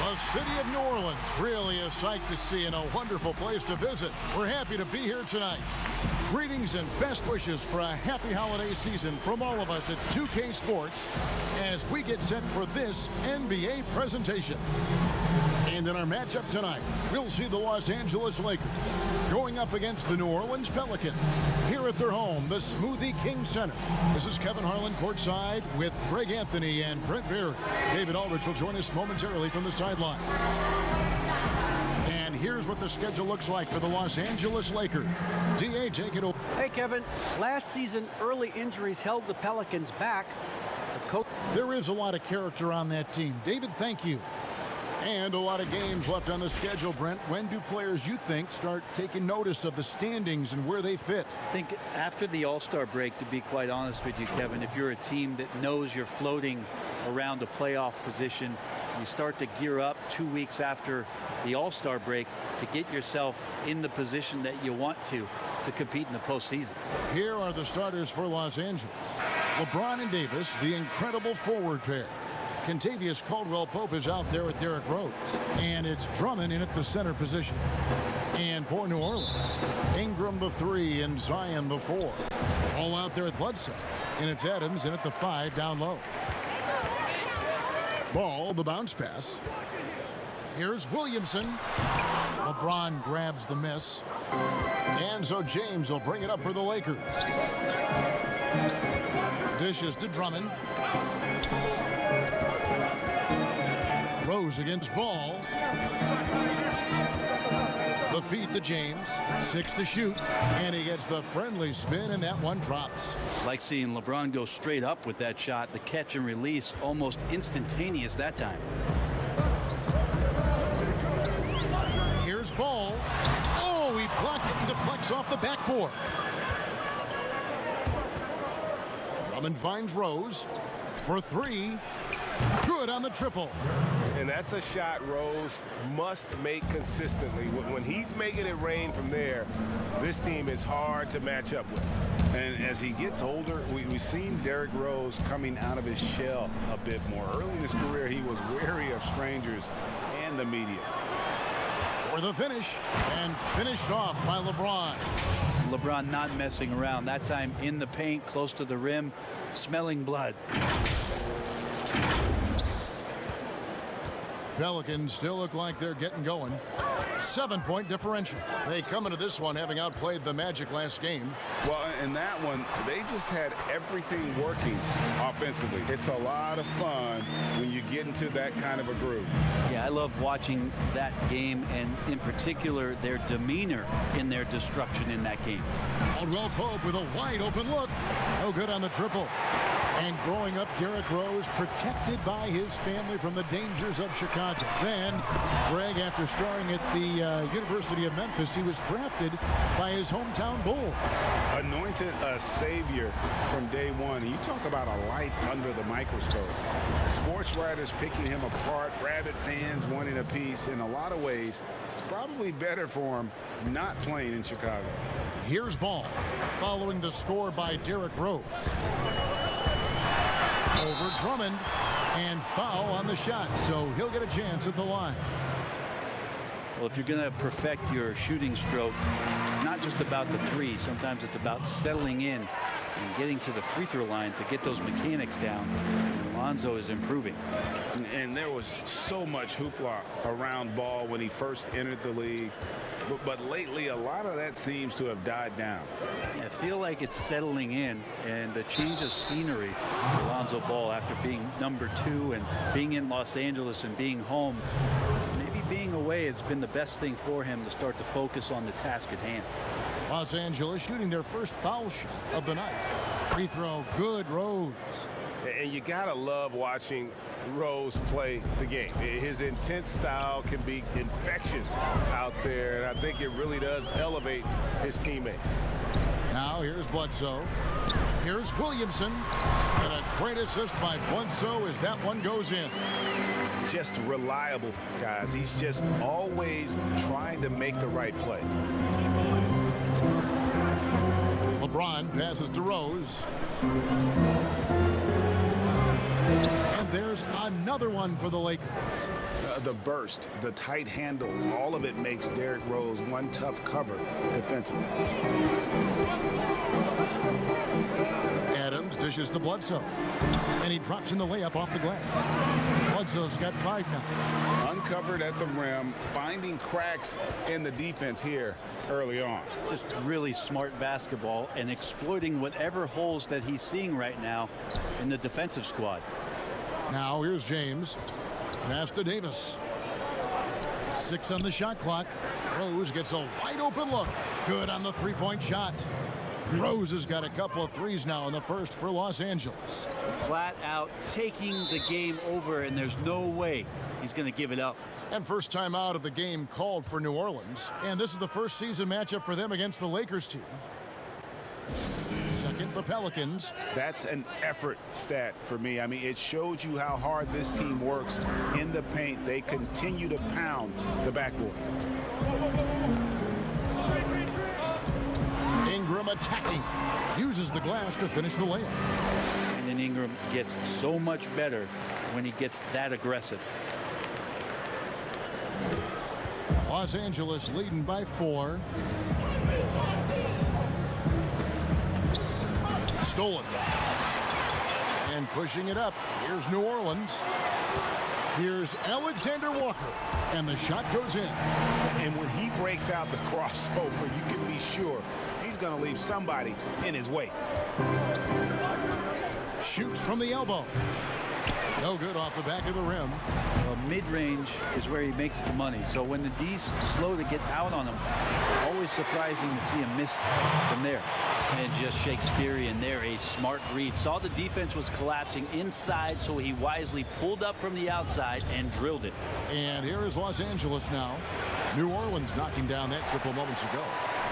The city of New Orleans, really a sight to see and a wonderful place to visit. We're happy to be here tonight. Greetings and best wishes for a happy holiday season from all of us at 2K Sports as we get set for this NBA presentation. And in our matchup tonight, we'll see the Los Angeles Lakers going up against the New Orleans Pelicans here at their home, the Smoothie King Center. This is Kevin Harlan courtside with Greg Anthony and Brent Beard. David Aldridge will join us momentarily from the sideline. And here's what the schedule looks like for the Los Angeles Lakers. DA, take it over. Hey, Kevin. Last season, early injuries held the Pelicans back. There is a lot of character on that team. David, thank you. And a lot of games left on the schedule, Brent. When do players, you think, start taking notice of the standings and where they fit? I think after the All-Star break, to be quite honest with you, Kevin, if you're a team that knows you're floating around a playoff position, you start to gear up 2 weeks after the All-Star break to get yourself in the position that you want to compete in the postseason. Here are the starters for Los Angeles. LeBron and Davis, the incredible forward pair. Kentavious Caldwell-Pope is out there with Derrick Rose. And it's Drummond in at the center position. And for New Orleans, Ingram the 3 and Zion the 4. All out there with Bledsoe. And it's Adams in at the 5 down low. Ball, the bounce pass. Here's Williamson. LeBron grabs the miss. And so James will bring it up for the Lakers. Dishes to Drummond. Rose against Ball. The feed to James. 6 to shoot. And he gets the friendly spin, and that one drops. Like seeing LeBron go straight up with that shot. The catch and release almost instantaneous that time. Here's Ball. Oh, he blocked it and deflects off the backboard. Drummond finds Rose for 3. Good on the triple. And that's a shot Rose must make consistently. When he's making it rain from there, this team is hard to match up with. And as he gets older, we've seen Derrick Rose coming out of his shell a bit more. Early in his career, he was wary of strangers and the media. For the finish, and finished off by LeBron. LeBron not messing around. That time in the paint, close to the rim, smelling blood. Pelicans still look like they're getting going. 7-point differential. They come into this one having outplayed the Magic last game. Well, in that one, they just had everything working offensively. It's a lot of fun when you get into that kind of a groove. Yeah, I love watching that game, and in particular, their demeanor in their destruction in that game. Caldwell-Pope with a wide open look. No good on the triple. And growing up, Derrick Rose protected by his family from the dangers of Chicago. Then, Greg, after starring at the University of Memphis, he was drafted by his hometown Bulls. Anointed a savior from day one. You talk about a life under the microscope. Sports writers picking him apart, rabid fans wanting a piece. In a lot of ways, it's probably better for him not playing in Chicago. Here's Ball, following the score by Derrick Rose. Over Drummond, and foul on the shot, so he'll get a chance at the line. Well, if you're going to perfect your shooting stroke, it's not just about the 3. Sometimes it's about settling in and getting to the free throw line to get those mechanics down. And Lonzo is improving. And there was so much hoopla around Ball when he first entered the league. But lately, a lot of that seems to have died down. I feel like it's settling in, and the change of scenery for Lonzo Ball after being number 2 and being in Los Angeles and being home. Maybe being away has been the best thing for him to start to focus on the task at hand. Los Angeles shooting their first foul shot of the night. Free throw, good, Rose. And you gotta love watching Rose play the game. His intense style can be infectious out there, and I think it really does elevate his teammates. Now here's Bledsoe. Here's Williamson. And a great assist by Bledsoe as that one goes in. Just reliable, guys. He's just always trying to make the right play. LeBron passes to Rose. And there's here's another one for the Lakers. The burst, the tight handles, all of it makes Derrick Rose one tough cover defensively. Adams dishes to Bledsoe, and he drops in the layup off the glass. Bledsoe's got 5 now. Uncovered at the rim, finding cracks in the defense here early on. Just really smart basketball and exploiting whatever holes that he's seeing right now in the defensive squad. Now here's James. Pass to Davis. 6 on the shot clock. Rose gets a wide open look. Good on the three-point shot. Rose has got a couple of threes now in the first for Los Angeles. Flat out taking the game over, and there's no way he's going to give it up. And first time out of the game called for New Orleans. And this is the first season matchup for them against the Lakers team. Second, the Pelicans. That's an effort stat for me. I mean, it shows you how hard this team works in the paint. They continue to pound the backboard. Ingram attacking. Uses the glass to finish the layup. And then Ingram gets so much better when he gets that aggressive. Los Angeles leading by 4. Stolen. And pushing it up. Here's New Orleans. Here's Alexander Walker. And the shot goes in. And when he breaks out the crossover, you can be sure he's going to leave somebody in his wake. Shoots from the elbow. No good off the back of the rim. Well, mid-range is where he makes the money. So when the D's slow to get out on him, always surprising to see him miss from there. And just Shakespearean there, a smart read. Saw the defense was collapsing inside, so he wisely pulled up from the outside and drilled it. And here is Los Angeles now. New Orleans knocking down that triple moments ago.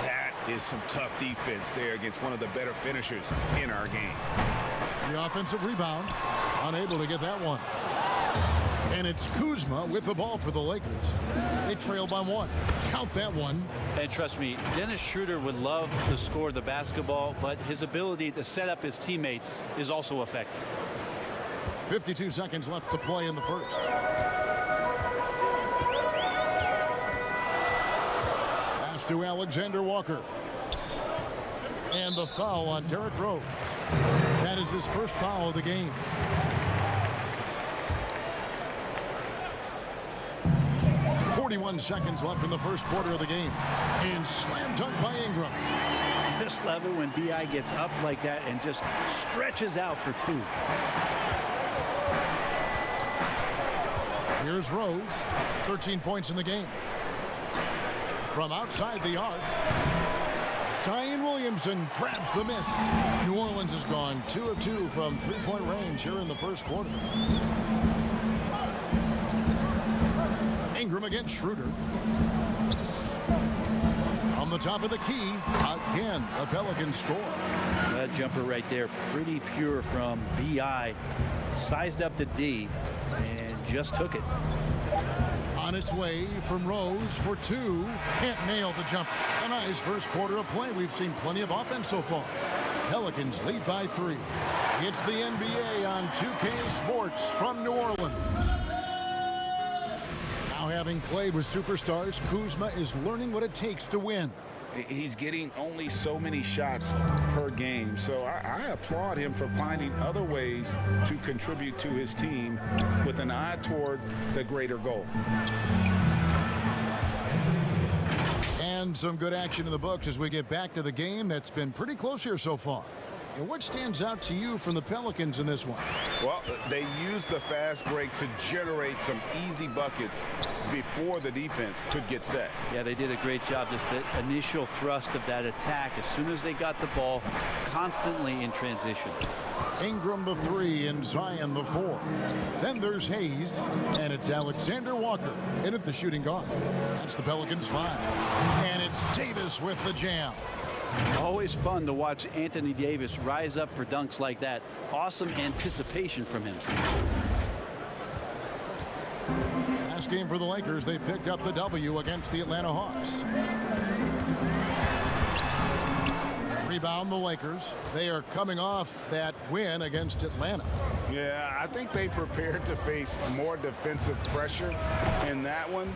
That is some tough defense there against one of the better finishers in our game. The offensive rebound. Unable to get that one. And it's Kuzma with the ball for the Lakers. They trail by 1. Count that one. And trust me, Dennis Schroeder would love to score the basketball, but his ability to set up his teammates is also effective. 52 seconds left to play in the first. Pass to Alexander Walker. And the foul on Derrick Rose. That is his first foul of the game. Seconds left in the first quarter of the game. And slam dunk by Ingram. Just love it when B.I. gets up like that and just stretches out for 2. Here's Rose. 13 points in the game. From outside the arc, Zion Williamson grabs the miss. New Orleans has gone 2 of 2 from three-point range here in the first quarter. Ingram against Schroeder. On the top of the key, again, the Pelicans score. That jumper right there, pretty pure from B.I. Sized up the D and just took it. On its way from Rose for 2. Can't nail the jumper. A nice first quarter of play. We've seen plenty of offense so far. Pelicans lead by 3. It's the NBA on 2K Sports from New Orleans. Now, having played with superstars, Kuzma is learning what it takes to win. He's getting only so many shots per game, so I applaud him for finding other ways to contribute to his team with an eye toward the greater goal. And some good action in the books as we get back to the game that's been pretty close here so far. And what stands out to you from the Pelicans in this one? Well, they used the fast break to generate some easy buckets before the defense could get set. Yeah, they did a great job. Just the initial thrust of that attack as soon as they got the ball, constantly in transition. Ingram the 3 and Zion the 4. Then there's Hayes, and it's Alexander Walker in at the shooting guard. That's the Pelicans 5. And it's Davis with the jam. Always fun to watch Anthony Davis rise up for dunks like that. Awesome anticipation from him. Last game for the Lakers, they picked up the W against the Atlanta Hawks. Rebound the Lakers. They are coming off that win against Atlanta. Yeah, I think they prepared to face more defensive pressure, and that one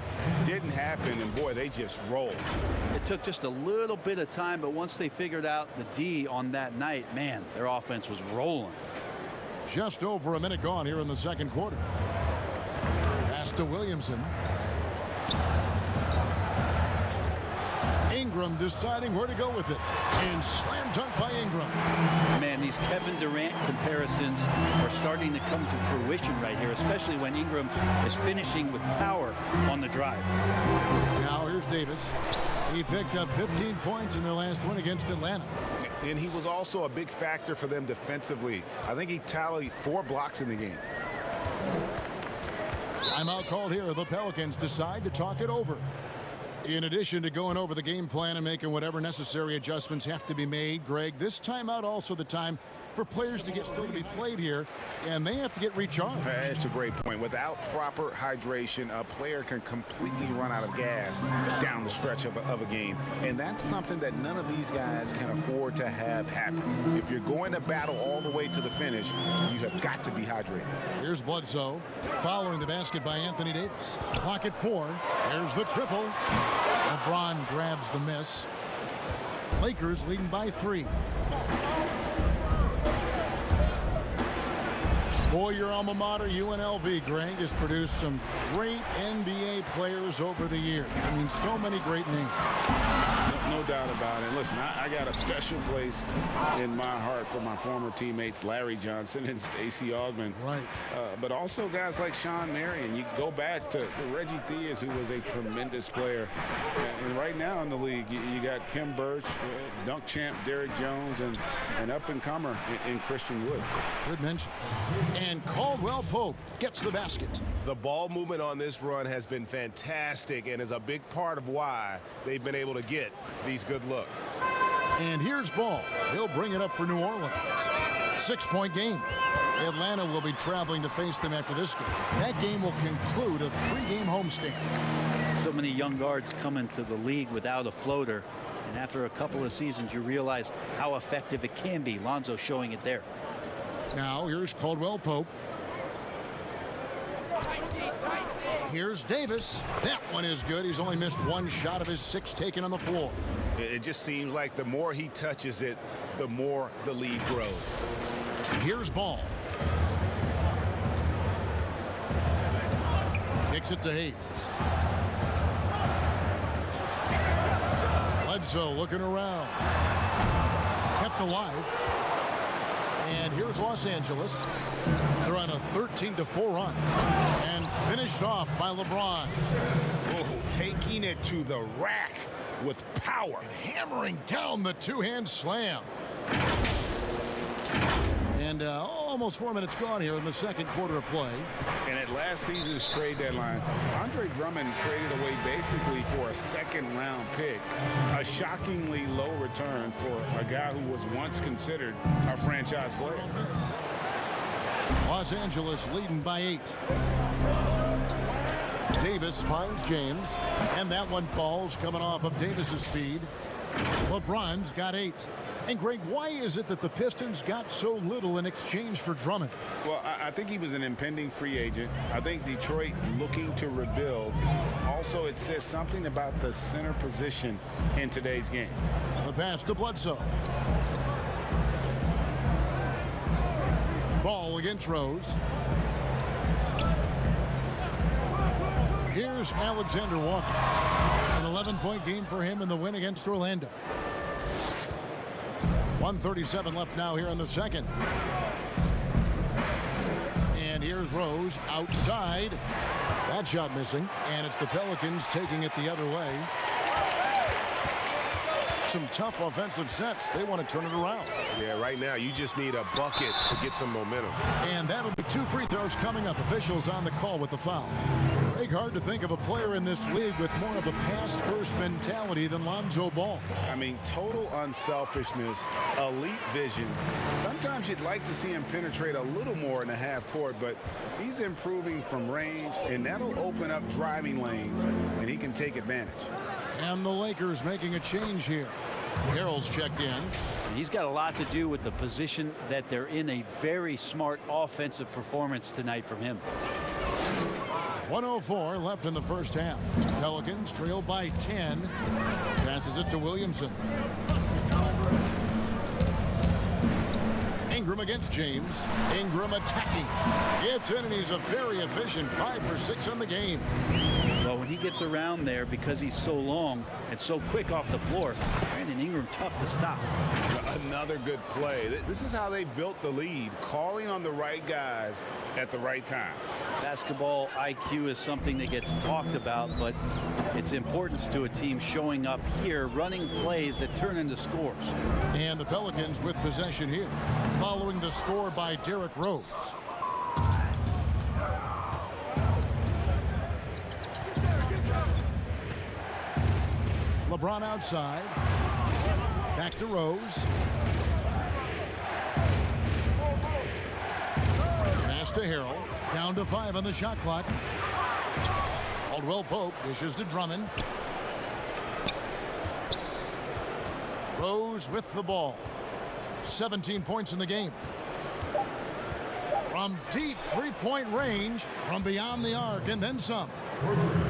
didn't happen, and boy, they just rolled. It took just a little bit of time, but once they figured out the D on that night, man, their offense was rolling. Just over a minute gone here in the second quarter. Pass to Williamson. Ingram deciding where to go with it. And slam dunk by Ingram. Man, these Kevin Durant comparisons are starting to come to fruition right here, especially when Ingram is finishing with power on the drive. Now here's Davis. He picked up 15 points in their last win against Atlanta. And he was also a big factor for them defensively. I think he tallied 4 blocks in the game. Timeout called here. The Pelicans decide to talk it over. In addition to going over the game plan and making whatever necessary adjustments have to be made, Greg, this timeout also the time for players to get still to be played here, and they have to get recharged. That's a great point. Without proper hydration, a player can completely run out of gas down the stretch of a game, and that's something that none of these guys can afford to have happen. If you're going to battle all the way to the finish, you have got to be hydrated. Here's Bledsoe following the basket by Anthony Davis. Clock at 4. There's the triple. LeBron grabs the miss. Lakers leading by 3. Boy, your alma mater, UNLV, Greg, has produced some great NBA players over the years. I mean, so many great names. No doubt about it. Listen, I got a special place in my heart for my former teammates Larry Johnson and Stacey Augmon. Right. But also guys like Sean Marion. You go back to Reggie Theus, who was a tremendous player. And right now in the league, you got Kim Birch, dunk champ Derrick Jones, and up-and-comer in Christian Wood. Good mention. And Caldwell Pope gets the basket. The ball movement on this run has been fantastic and is a big part of why they've been able to get these good looks. And here's Ball. He'll bring it up for New Orleans. 6-point game. Atlanta will be traveling to face them after this game. That game will conclude a 3-game homestand. So many young guards come into the league without a floater, and after a couple of seasons you realize how effective it can be. Lonzo showing it there. Now here's Caldwell Pope. Here's Davis. That one is good. He's only missed 1 shot of his 6 taken on the floor. It just seems like the more he touches it, the more the lead grows. Here's Ball. Kicks it to Hayes. Bledsoe looking around. Kept alive. And here's Los Angeles. They're on a 13-4 run. And finished off by LeBron. Oh, taking it to the rack with power. And hammering down the 2-hand slam. And almost 4 minutes gone here in the second quarter of play. And at last season's trade deadline, Andre Drummond traded away basically for a second-round pick. A shockingly low return for a guy who was once considered a franchise player. Los Angeles leading by 8. Davis finds James. And that one falls coming off of Davis's speed. LeBron's got 8. And Greg, why is it that the Pistons got so little in exchange for Drummond? Well, I think he was an impending free agent. I think Detroit looking to rebuild. Also, it says something about the center position in today's game. The pass to Bledsoe. Ball against Rose. Here's Alexander Walker. An 11-point game for him in the win against Orlando. 1:37 left now here in the second. And here's Rose outside. That shot missing. And it's the Pelicans taking it the other way. Some tough offensive sets. They want to turn it around. Yeah, right now you just need a bucket to get some momentum. And that'll be 2 free throws coming up. Officials on the call with the foul. Greg, hard to think of a player in this league with more of a pass-first mentality than Lonzo Ball. I mean, total unselfishness, elite vision. Sometimes you'd like to see him penetrate a little more in the half court, but he's improving from range, and that'll open up driving lanes, and he can take advantage. And the Lakers making a change here. Harrell's checked in. He's got a lot to do with the position that they're in. A very smart offensive performance tonight from him. 1:04 left in the first half. Pelicans trail by 10. Passes it to Williamson. Ingram against James. Ingram attacking. Gets in, and he's a very efficient 5 for 6 on the game. Well, when he gets around there, because he's so long and so quick off the floor, Brandon Ingram tough to stop. Another good play. This is how they built the lead, calling on the right guys at the right time. Basketball IQ is something that gets talked about, but its importance to a team showing up here, running plays that turn into scores. And the Pelicans with possession here, following the score by Derrick Rose. LeBron outside. Back to Rose. Pass to Harrell. Down to 5 on the shot clock. Caldwell Pope dishes to Drummond. Rose with the ball. 17 points in the game. From deep three-point range, from beyond the arc, and then some.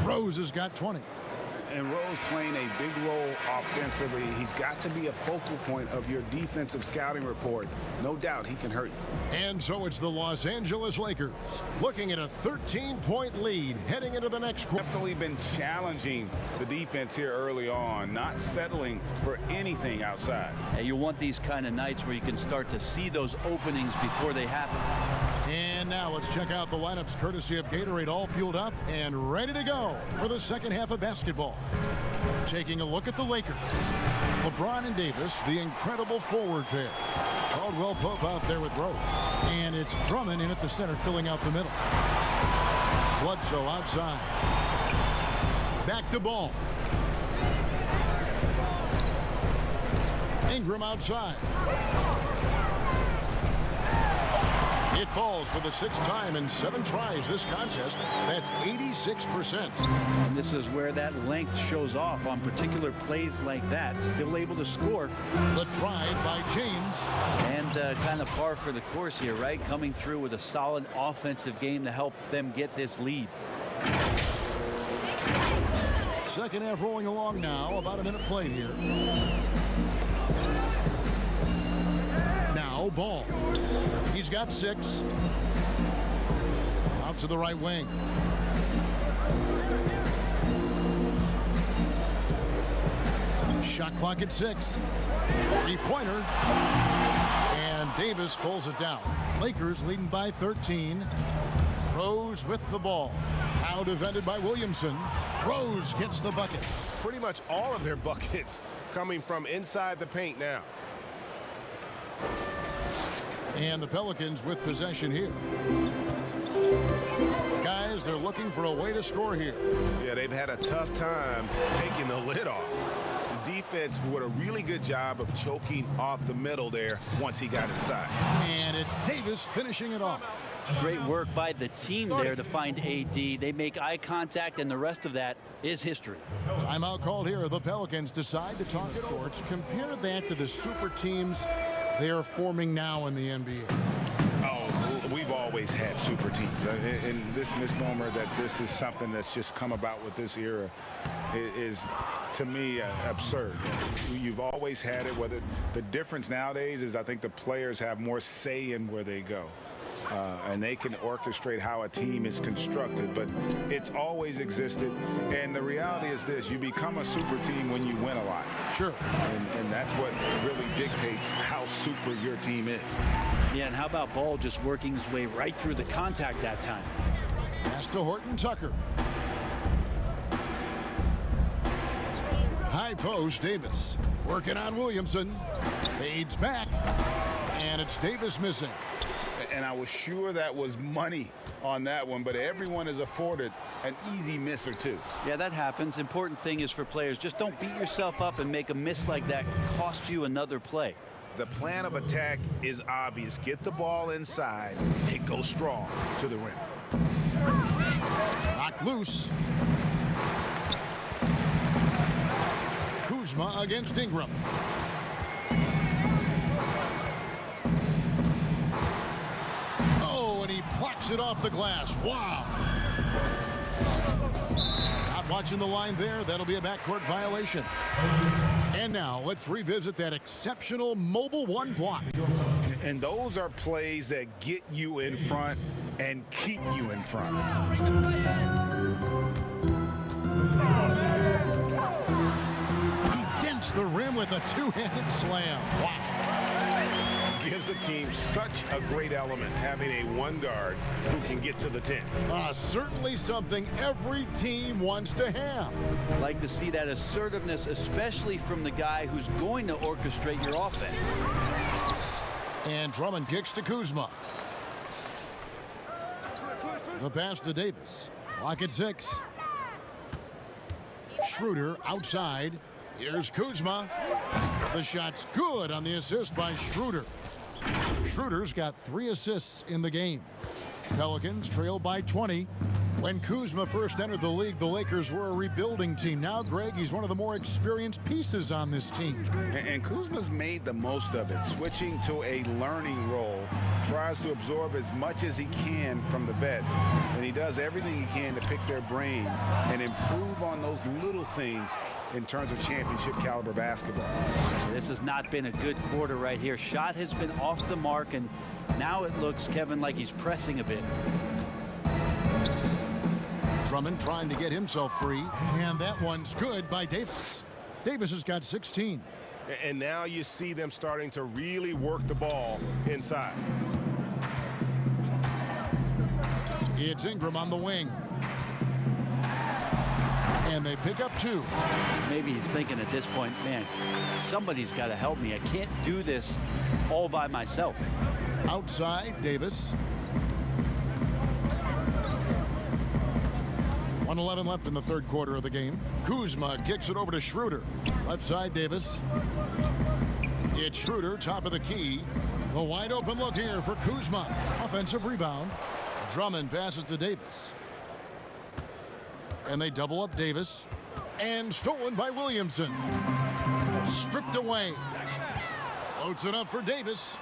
Rose has got 20. And Rose playing a big role offensively. He's got to be a focal point of your defensive scouting report. No doubt he can hurt you. And so it's the Los Angeles Lakers looking at a 13-point lead heading into the next quarter. Definitely been challenging the defense here early on, not settling for anything outside. And you want these kind of nights where you can start to see those openings before they happen. And now let's check out the lineups courtesy of Gatorade, all fueled up and ready to go for the second half of basketball. Taking a look at the Lakers. LeBron and Davis, the incredible forward pair. Caldwell Pope out there with Rose. And it's Drummond in at the center, filling out the middle. Bledsoe outside. Back to Ball. Ingram outside. It falls for the 6th time in 7 tries this contest. That's 86%. And this is where that length shows off on particular plays like that. Still able to score. The drive by James. And kind of par for the course here, right? Coming through with a solid offensive game to help them get this lead. Second half rolling along now. About a minute played here. Now Ball. He's got 6. Out to the right wing. Shot clock at 6. Three-pointer. And Davis pulls it down. Lakers leading by 13. Rose with the ball. Now defended by Williamson. Rose gets the bucket. Pretty much all of their buckets coming from inside the paint now. And the Pelicans with possession here. Guys, they're looking for a way to score here. Yeah, they've had a tough time taking the lid off. The defense did a really good job of choking off the middle there once he got inside. And it's Davis finishing it off. Great work by the team there to find AD. They make eye contact, and the rest of that is history. Timeout called here. The Pelicans decide to talk it over. Compare that to the super teams they are forming now in the NBA. Oh, we've always had super teams. And this misnomer that this is something that's just come about with this era is, to me, absurd. You've always had it. Whether the difference nowadays is I think the players have more say in where they go. And they can orchestrate how a team is constructed, but it's always existed. And the reality is this: you become a super team when you win a lot. Sure. And that's what really dictates how super your team is. Yeah, and how about Ball just working his way right through the contact that time? Pass to Horton Tucker. High post, Davis. Working on Williamson. Fades back. And it's Davis missing. And I was sure that was money on that one, but everyone is afforded an easy miss or two. Yeah, that happens. Important thing is for players, just don't beat yourself up and make a miss like that cost you another play. The plan of attack is obvious. Get the ball inside and go strong to the rim. Knocked loose. Kuzma against Ingram. Oh, and he plucks it off the glass. Wow. Not watching the line there. That'll be a backcourt violation. And now let's revisit that exceptional mobile one block. And those are plays that get you in front and keep you in front. He dents the rim with a two-handed slam. Wow. Gives the team such a great element having a one guard who can get to the 10. Certainly something every team wants to have. Like to see that assertiveness, especially from the guy who's going to orchestrate your offense. And Drummond kicks to Kuzma. The pass to Davis. Clock at 6. Schroeder outside. Here's Kuzma. The shot's good on the assist by Schroeder. Schroeder's got 3 assists in the game. Pelicans trail by 20. When Kuzma first entered the league, the Lakers were a rebuilding team. Now, Greg, he's one of the more experienced pieces on this team. And Kuzma's made the most of it, switching to a learning role. Tries to absorb as much as he can from the vets. And he does everything he can to pick their brain and improve on those little things in terms of championship caliber basketball. This has not been a good quarter right here. Shot has been off the mark, and now it looks, Kevin, like he's pressing a bit. Drummond trying to get himself free, and that one's good by Davis. Davis has got 16. And now you see them starting to really work the ball inside. It's Ingram on the wing. And they pick up 2. Maybe he's thinking at this point, man, somebody's got to help me. I can't do this all by myself. Outside, Davis. 1:11 left in the third quarter of the game. Kuzma kicks it over to Schroeder. Left side, Davis. It's Schroeder, top of the key. The wide open look here for Kuzma. Offensive rebound. Drummond passes to Davis. And they double up Davis. And stolen by Williamson. Stripped away. Floats it up for Davis.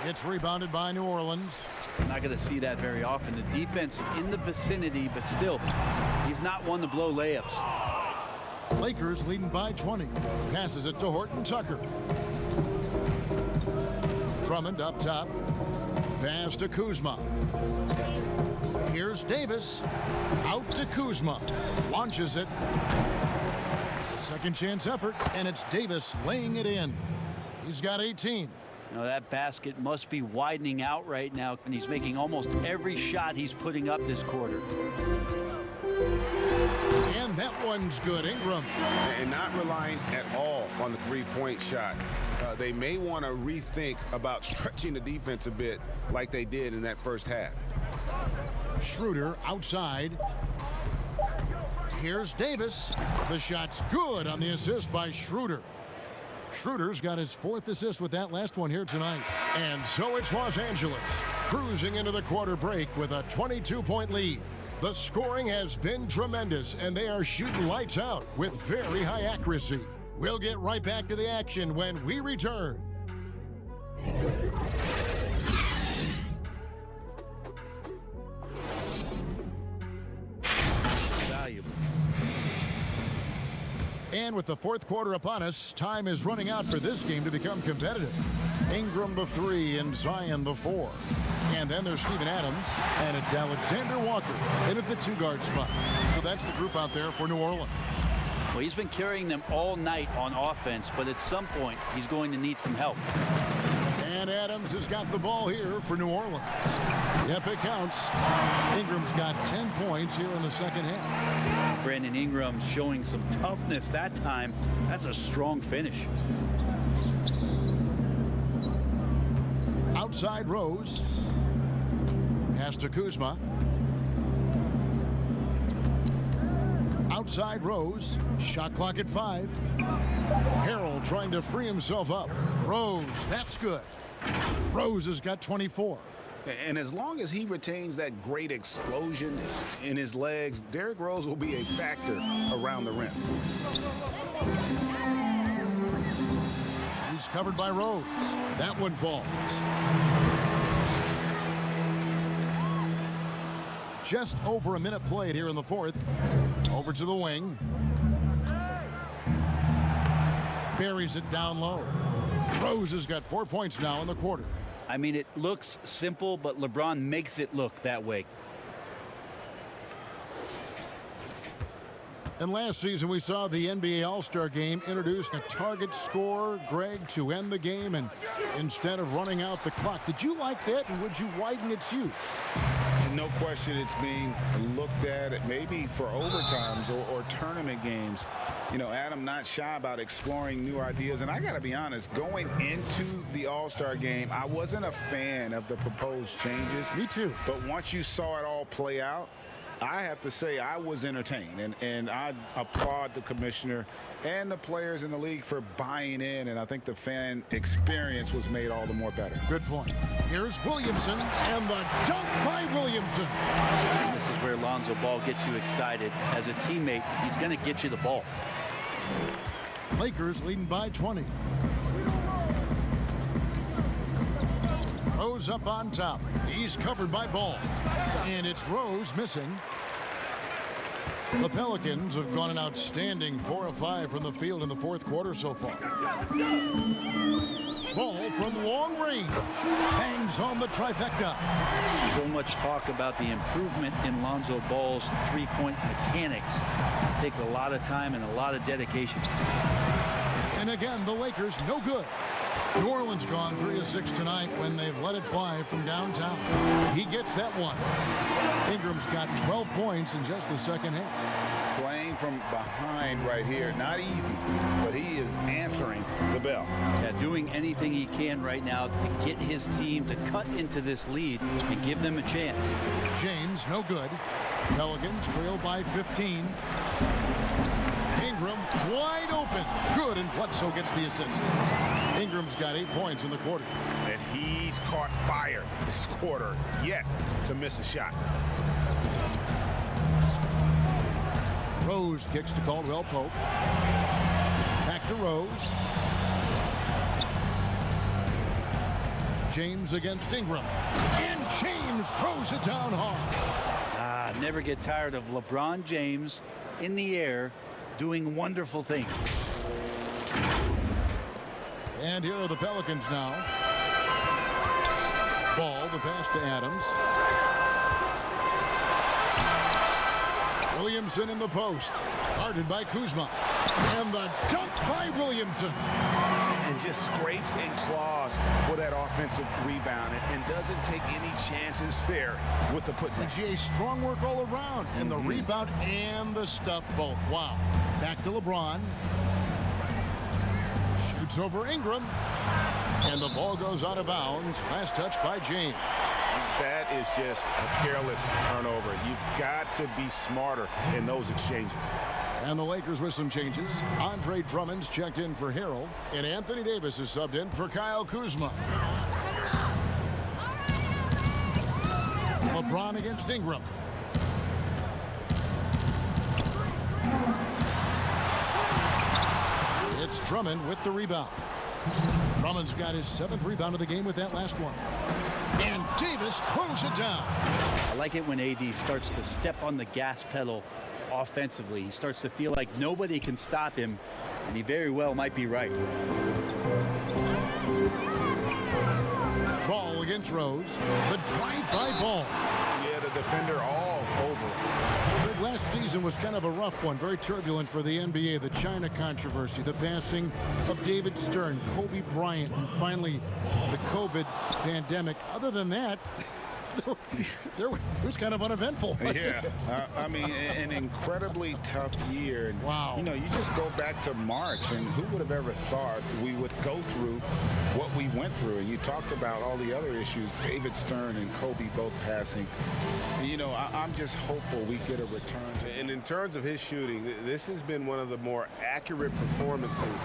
It's rebounded by New Orleans. Not going to see that very often. The defense in the vicinity, but still, he's not one to blow layups. Lakers leading by 20. Passes it to Horton Tucker. Drummond up top. Pass to Kuzma. Here's Davis. Out to Kuzma. Launches it. Second chance effort, and it's Davis laying it in. He's got 18. You know, that basket must be widening out right now, and he's making almost every shot he's putting up this quarter. And that one's good. Ingram. And not relying at all on the three-point shot. They may want to rethink about stretching the defense a bit like they did in that first half. Schroeder outside. Here's Davis. The shot's good on the assist by Schroeder. Schroeder's got his 4th assist with that last one here tonight. And so it's Los Angeles cruising into the quarter break with a 22-point lead. The scoring has been tremendous, and they are shooting lights out with very high accuracy. We'll get right back to the action when we return. Valuable. And with the fourth quarter upon us, time is running out for this game to become competitive. Ingram the 3 and Zion the 4. And then there's Steven Adams, and it's Alexander Walker in at the 2-guard spot. So that's the group out there for New Orleans. Well, he's been carrying them all night on offense, but at some point, he's going to need some help. And Adams has got the ball here for New Orleans. Yep, it counts. Ingram's got 10 points here in the second half. Brandon Ingram showing some toughness that time. That's a strong finish. Outside Rose. Pass to Kuzma. Outside Rose. Shot clock at 5. Harrell trying to free himself up. Rose, that's good. Rose has got 24. And as long as he retains that great explosion in his legs, Derrick Rose will be a factor around the rim. He's covered by Rose. That one falls. Just over a minute played here in the fourth. Over to the wing. Buries it down low. Rose has got 4 points now in the quarter. I mean, it looks simple, but LeBron makes it look that way. And last season, we saw the NBA All-Star Game introduce the target scorer, Greg, to end the game, and instead of running out the clock. Did you like that, and would you widen its use? And no question it's being looked at maybe for overtimes or tournament games. You know, Adam not shy about exploring new ideas. And I got to be honest, going into the All-Star Game, I wasn't a fan of the proposed changes. Me too. But once you saw it all play out, I have to say I was entertained, and I applaud the commissioner and the players in the league for buying in, and I think the fan experience was made all the more better. Good point. Here's Williamson, and the dunk by Williamson. This is where Lonzo Ball gets you excited. As a teammate, he's going to get you the ball. Lakers leading by 20. Rose up on top. He's covered by Ball. And it's Rose missing. The Pelicans have gone an outstanding 4 of 5 from the field in the fourth quarter so far. Ball from long range. Hangs home the trifecta. So much talk about the improvement in Lonzo Ball's three-point mechanics. It takes a lot of time and a lot of dedication. And again, the Lakers no good. New Orleans gone 3 of 6 tonight when they've let it fly from downtown. He gets that one. Ingram's got 12 points in just the second half. Playing from behind right here, not easy, but he is answering the bell. Yeah, doing anything he can right now to get his team to cut into this lead and give them a chance. James no good. Pelicans trail by 15. Ingram wide open. Good, and Bledsoe gets the assist. Ingram's got 8 points in the quarter. And he's caught fire this quarter, yet to miss a shot. Rose kicks to Caldwell Pope. Back to Rose. James against Ingram. And James throws it down hard. Never get tired of LeBron James in the air doing wonderful things. And here are the Pelicans now. Ball, the pass to Adams. Williamson in the post. Guarded by Kuzma. And the dunk by Williamson. And just scrapes and claws for that offensive rebound and doesn't take any chances there with the putback. GA, strong work all around. And the rebound and the stuff both. Wow. Back to LeBron. Shoots over Ingram. And the ball goes out of bounds. Last touch by James. That is just a careless turnover. You've got to be smarter in those exchanges. And the Lakers with some changes. Andre Drummond's checked in for Harrell. And Anthony Davis is subbed in for Kyle Kuzma. LeBron against Ingram. It's Drummond with the rebound. Drummond's got his 7th rebound of the game with that last one. And Davis throws it down. I like it when AD starts to step on the gas pedal offensively. He starts to feel like nobody can stop him, and he very well might be right. Ball against Rose. The drive by Ball. Yeah, the defender all over. Last season was kind of a rough one, very turbulent for the NBA. The China controversy, the passing of David Stern, Kobe Bryant, and finally the COVID pandemic. Other than that, It was kind of uneventful. Yeah, I mean, an incredibly tough year. And, wow. You know, you just go back to March, and who would have ever thought we would go through what we went through? And you talked about all the other issues, David Stern and Kobe both passing. You know, I'm just hopeful we get a return. And in terms of his shooting, this has been one of the more accurate performances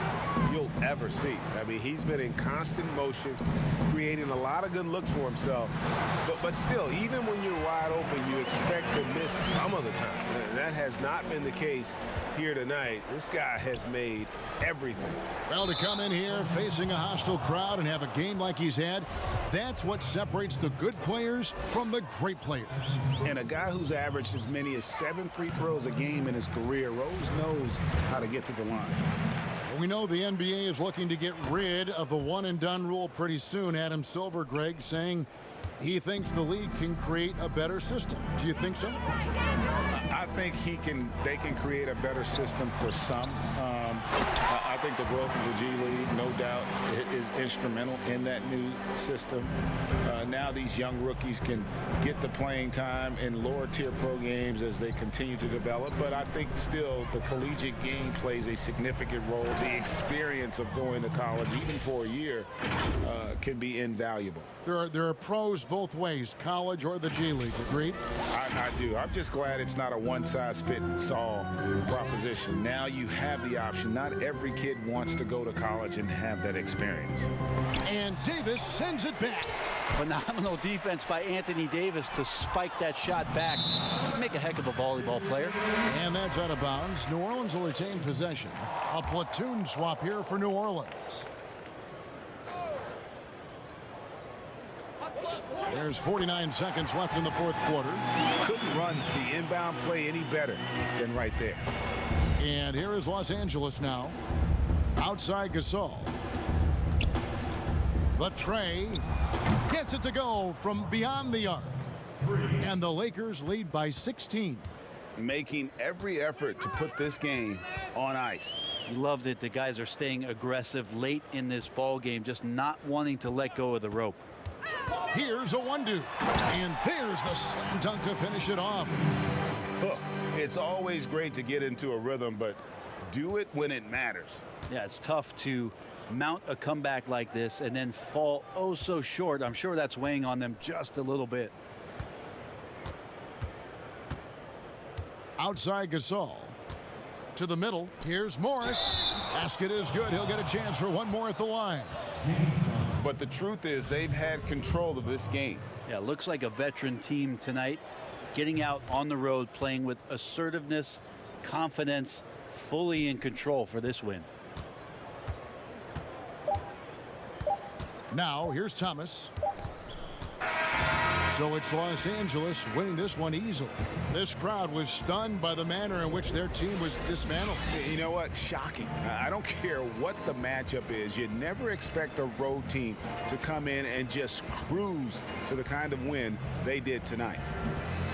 you'll ever see. I mean, he's been in constant motion, creating a lot of good looks for himself. But still, even when you're wide open, you expect to miss some of the time. And that has not been the case here tonight. This guy has made everything. Well, to come in here facing a hostile crowd and have a game like he's had, that's what separates the good players from the great players. And a guy who's averaged as many as 7 free throws a game in his career, Rose knows how to get to the line. We know the NBA is looking to get rid of the one-and-done rule pretty soon. Adam Silver, Greg, saying he thinks the league can create a better system. Do you think so? I think they can create a better system for some. I think the growth of the G League, no doubt, is instrumental in that new system. Now these young rookies can get the playing time in lower tier pro games as they continue to develop. But I think still the collegiate game plays a significant role. The experience of going to college, even for a year, can be invaluable. There are pros both ways, college or the G League. Agreed? I do. I'm just glad it's not a one-size-fits-all proposition. Now you have the option. Not every kid wants to go to college and have that experience. And Davis sends it back. Phenomenal defense by Anthony Davis to spike that shot back. Make a heck of a volleyball player. And that's out of bounds. New Orleans will retain possession. A platoon swap here for New Orleans. There's 49 seconds left in the fourth quarter. Couldn't run the inbound play any better than right there. And here is Los Angeles now. Outside Gasol. The tray gets it to go from beyond the arc. And the Lakers lead by 16. Making every effort to put this game on ice. You loved it. The guys are staying aggressive late in this ball game, just not wanting to let go of the rope. Here's a one-do. And there's the slam dunk to finish it off. Look, it's always great to get into a rhythm, but do it when it matters. Yeah, it's tough to mount a comeback like this and then fall oh so short. I'm sure that's weighing on them just a little bit. Outside Gasol. To the middle. Here's Morris. Basket is good. He'll get a chance for one more at the line. But the truth is they've had control of this game. Yeah, looks like a veteran team tonight, getting out on the road, playing with assertiveness, confidence, fully in control for this win. Now here's Thomas. So it's Los Angeles winning this one easily. This crowd was stunned by the manner in which their team was dismantled. You know what? Shocking. I don't care what the matchup is. You never expect a road team to come in and just cruise to the kind of win they did tonight.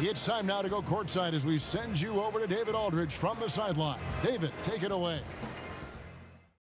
It's time now to go courtside as we send you over to David Aldridge from the sideline. David, take it away.